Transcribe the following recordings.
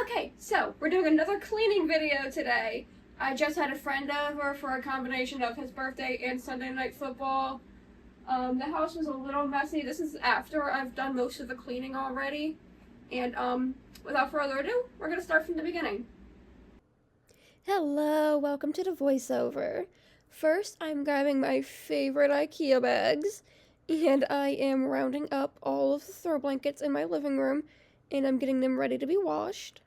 Okay, so we're doing another cleaning video today. I just had a friend over for a combination of his birthday and Sunday night football. The house was a little messy. This is after I've done most of the cleaning already. And without further ado, we're going to start from the beginning. Hello, welcome to the voiceover. First, I'm grabbing my favorite IKEA bags, and I am rounding up all of the throw blankets in my living room, and I'm getting them ready to be washed.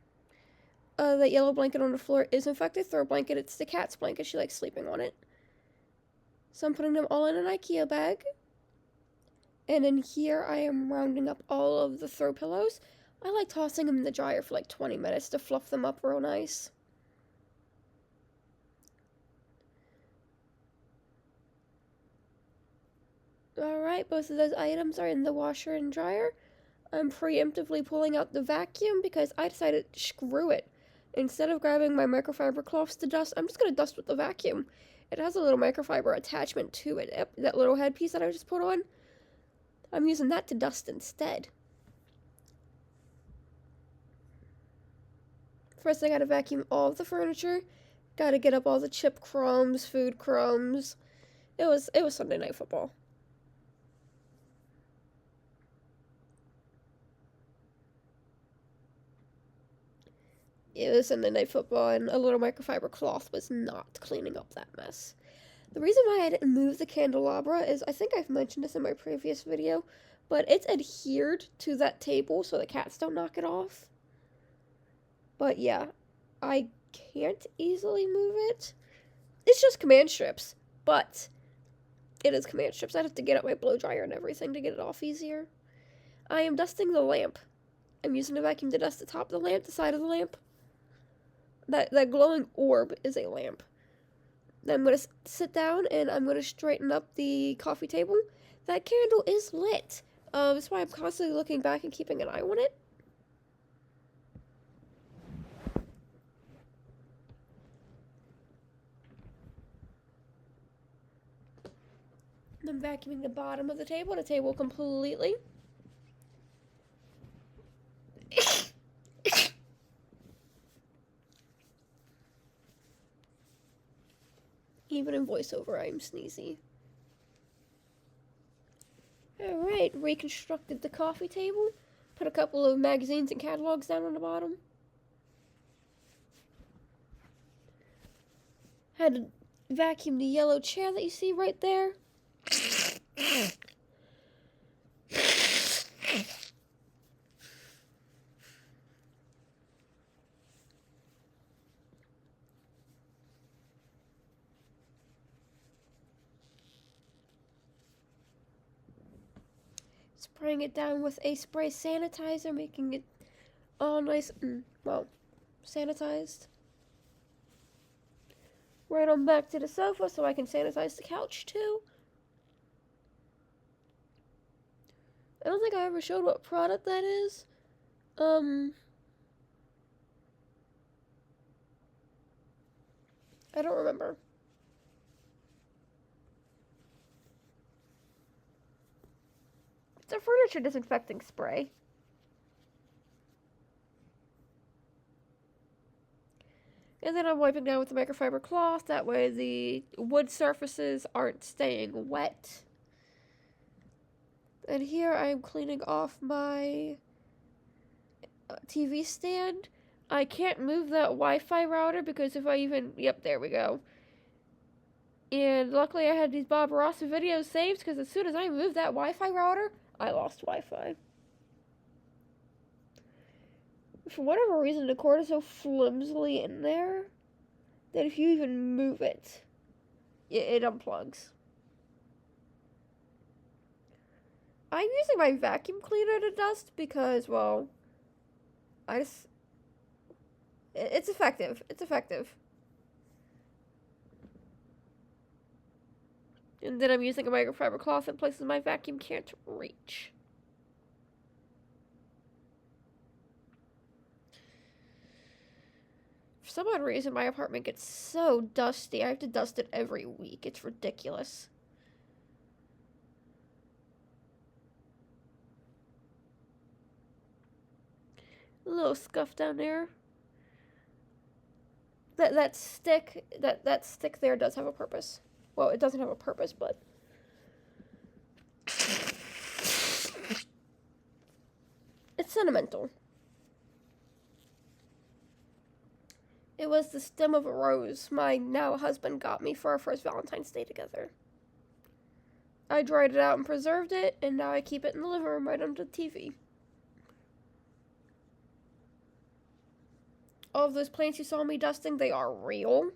That yellow blanket on the floor is in fact a throw blanket. It's the cat's blanket. She likes sleeping on it. So I'm putting them all in an IKEA bag. And in here, I am rounding up all of the throw pillows. I like tossing them in the dryer for like 20 minutes to fluff them up real nice. Alright, both of those items are in the washer and dryer. I'm preemptively pulling out the vacuum because I decided, screw it. Instead of grabbing my microfiber cloths to dust, I'm just going to dust with the vacuum. It has a little microfiber attachment to it, that little headpiece that I just put on. I'm using that to dust instead. First, I gotta vacuum all of the furniture. Gotta get up all the chip crumbs, food crumbs. It was Sunday night football. It was Sunday night football, and a little microfiber cloth was not cleaning up that mess. The reason why I didn't move the candelabra is, I think I've mentioned this in my previous video, but it's adhered to that table so the cats don't knock it off. But yeah, I can't easily move it. It's just command strips, but it is command strips. I'd have to get out my blow dryer and everything to get it off easier. I am dusting the lamp. I'm using a vacuum to dust the top of the lamp, the side of the lamp. That glowing orb is a lamp. Then I'm going to sit down and I'm going to straighten up the coffee table. That candle is lit. That's why I'm constantly looking back and keeping an eye on it. I'm vacuuming the bottom of the table completely. Even in voiceover, I'm sneezy. Alright, reconstructed the coffee table. Put a couple of magazines and catalogs down on the bottom. Had to vacuum the yellow chair that you see right there. Spraying it down with a spray sanitizer, making it all nice and, well, sanitized. Right on back to the sofa so I can sanitize the couch too. I don't think I ever showed what product that is. I don't remember. It's a furniture disinfecting spray. And then I'm wiping down with the microfiber cloth. That way the wood surfaces aren't staying wet. And here I'm cleaning off my TV stand. I can't move that Wi-Fi router because if I even... Yep, there we go. And luckily I had these Bob Ross videos saved because as soon as I moved that Wi-Fi router, I lost Wi-Fi. For whatever reason, the cord is so flimsily in there that if you even move it, it unplugs. I'm using my vacuum cleaner to dust because, well, it's effective. It's effective. And then I'm using a microfiber cloth in places my vacuum can't reach. For some odd reason, my apartment gets so dusty. I have to dust it every week. It's ridiculous. A little scuff down there. that stick there does have a purpose. Well, it doesn't have a purpose, but it's sentimental. It was the stem of a rose my now husband got me for our first Valentine's Day together. I dried it out and preserved it, and now I keep it in the living room right under the TV. All of those plants you saw me dusting, they are real.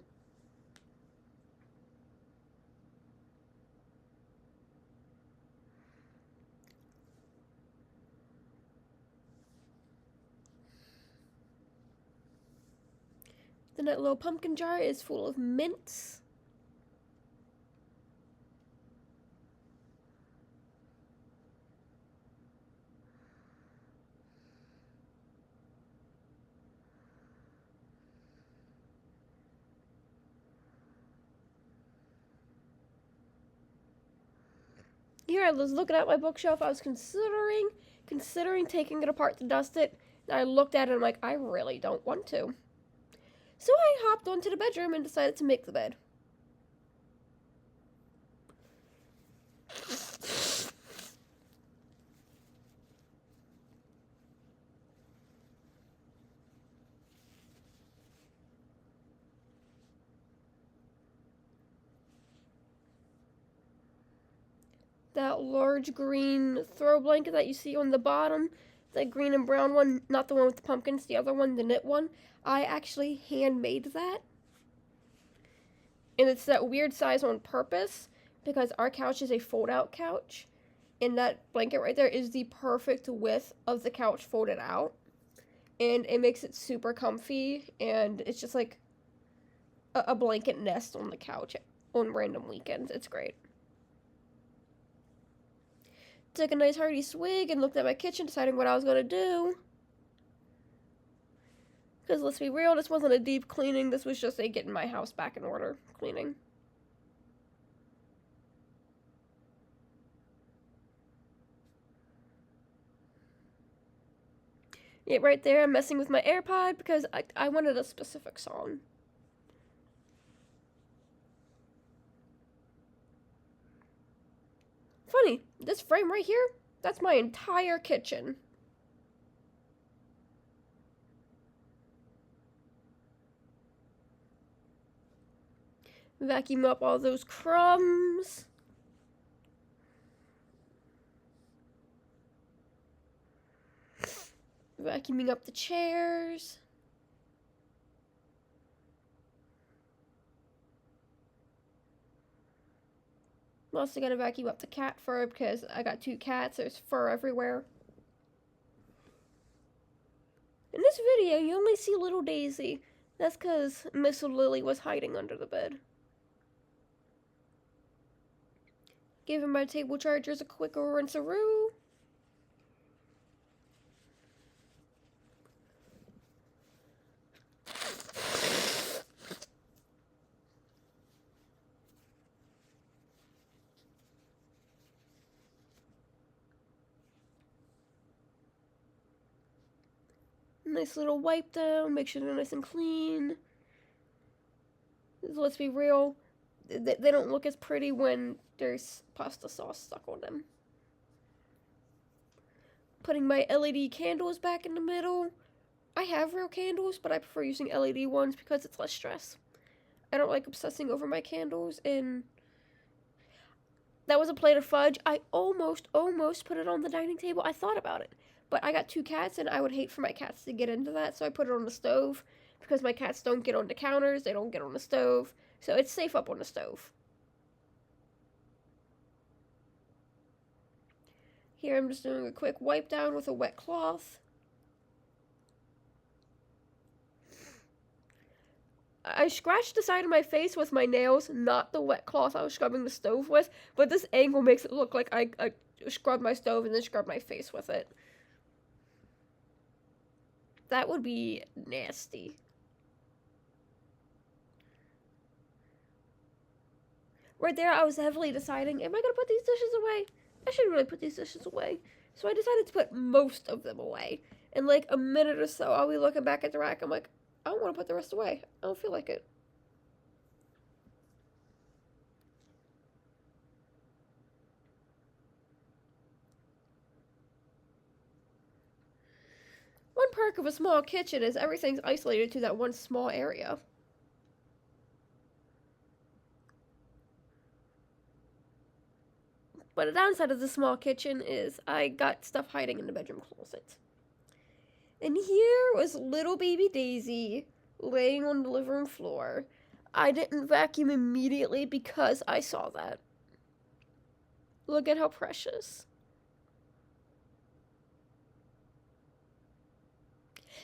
Then that little pumpkin jar is full of mints. Here I was looking at my bookshelf. I was considering taking it apart to dust it. And I looked at it and I'm like, I really don't want to. So I hopped onto the bedroom and decided to make the bed. That large green throw blanket that you see on the bottom, the green and brown one, not the one with the pumpkins, the other one, the knit one, I actually handmade that. And it's that weird size on purpose because our couch is a fold-out couch. And that blanket right there is the perfect width of the couch folded out. And it makes it super comfy, and it's just like a blanket nest on the couch on random weekends. It's great. Took a nice hearty swig and looked at my kitchen, deciding what I was going to do. Because let's be real, this wasn't a deep cleaning. This was just a getting my house back in order cleaning. Yeah, right there, I'm messing with my AirPod because I wanted a specific song. Funny, this frame right here, that's my entire kitchen. Vacuum up all those crumbs. Vacuuming up the chairs. I'm also gonna vacuum up the cat fur because I got 2 cats. There's fur everywhere. In this video, you only see little Daisy. That's because Miss Lily was hiding under the bed. Giving my table chargers a quick rinse-a-roo. Nice little wipe down, make sure they're nice and clean. Let's be real, they don't look as pretty when there's pasta sauce stuck on them. Putting my LED candles back in the middle. I have real candles, but I prefer using LED ones because it's less stress. I don't like obsessing over my candles, and that was a plate of fudge. I almost put it on the dining table. I thought about it. But I got 2 cats, and I would hate for my cats to get into that, so I put it on the stove. Because my cats don't get on the counters, they don't get on the stove. So it's safe up on the stove. Here I'm just doing a quick wipe down with a wet cloth. I scratched the side of my face with my nails, not the wet cloth I was scrubbing the stove with. But this angle makes it look like I scrubbed my stove and then scrubbed my face with it. That would be nasty. Right there, I was heavily deciding, am I going to put these dishes away? I shouldn't really put these dishes away. So I decided to put most of them away. In like a minute or so, I'll be looking back at the rack. I'm like, I don't want to put the rest away. I don't feel like it. One perk of a small kitchen is everything's isolated to that one small area. But the downside of the small kitchen is I got stuff hiding in the bedroom closet. And here was little baby Daisy laying on the living room floor. I didn't vacuum immediately because I saw that. Look at how precious.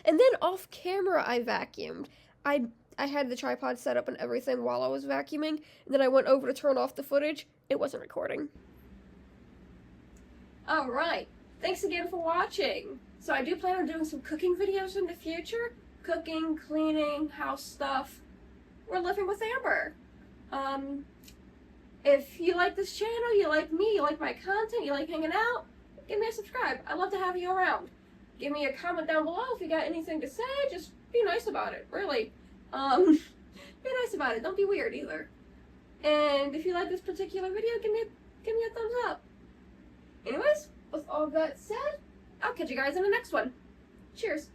And then off camera I vacuumed. I had the tripod set up and everything while I was vacuuming, and then I went over to turn off the footage. It wasn't recording. Alright, thanks again for watching. So I do plan on doing some cooking videos in the future. Cooking, cleaning, house stuff. We're living with Amber. If you like this channel, you like me, you like my content, you like hanging out, give me a subscribe. I'd love to have you around. Give me a comment down below if you got anything to say. Just be nice about it, really. Be nice about it. Don't be weird either. And if you like this particular video, give me a thumbs up. Anyways, with all that said, I'll catch you guys in the next one. Cheers.